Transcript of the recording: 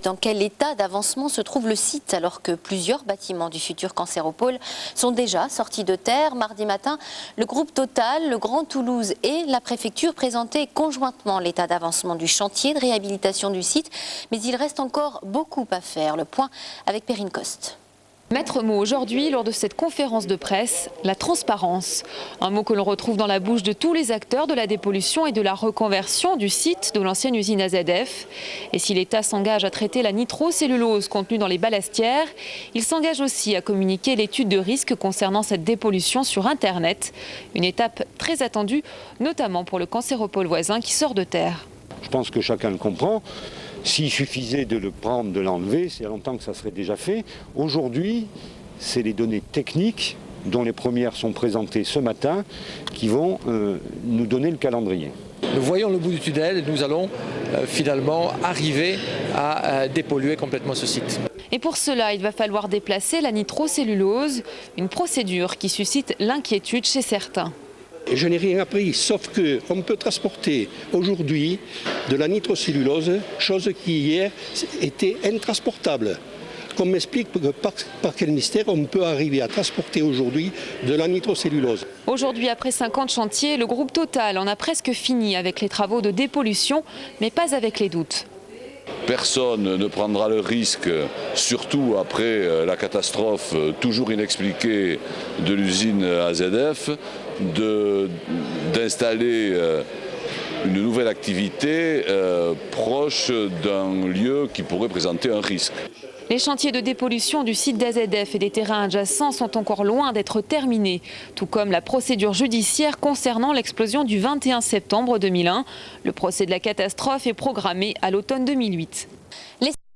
Dans quel état d'avancement se trouve le site alors que plusieurs bâtiments du futur cancéropole sont déjà sortis de terre? Mardi matin, le groupe Total, le Grand Toulouse et la préfecture présentaient conjointement l'état d'avancement du chantier de réhabilitation du site. Mais il reste encore beaucoup à faire. Le point avec Perrine Coste. Maître mot aujourd'hui, lors de cette conférence de presse, la transparence. Un mot que l'on retrouve dans la bouche de tous les acteurs de la dépollution et de la reconversion du site de l'ancienne usine AZF. Et si l'État s'engage à traiter la nitrocellulose contenue dans les ballastières, il s'engage aussi à communiquer l'étude de risque concernant cette dépollution sur Internet. Une étape très attendue, notamment pour le cancéropole voisin qui sort de terre. Je pense que chacun le comprend. S'il suffisait de le prendre, de l'enlever, c'est longtemps que ça serait déjà fait. Aujourd'hui, c'est les données techniques, dont les premières sont présentées ce matin, qui vont nous donner le calendrier. Nous voyons le bout du tunnel et nous allons finalement arriver à dépolluer complètement ce site. Et pour cela, il va falloir déplacer la nitrocellulose, une procédure qui suscite l'inquiétude chez certains. Je n'ai rien appris, sauf qu'on peut transporter aujourd'hui de la nitrocellulose, chose qui hier était intransportable. Qu'on m'explique par quel mystère on peut arriver à transporter aujourd'hui de la nitrocellulose. Aujourd'hui, après 50 chantiers, le groupe Total en a presque fini avec les travaux de dépollution, mais pas avec les doutes. Personne ne prendra le risque, surtout après la catastrophe toujours inexpliquée de l'usine AZF, d'installer une nouvelle activité proche d'un lieu qui pourrait présenter un risque. Les chantiers de dépollution du site d'AZF et des terrains adjacents sont encore loin d'être terminés, tout comme la procédure judiciaire concernant l'explosion du 21 septembre 2001. Le procès de la catastrophe est programmé à l'automne 2008.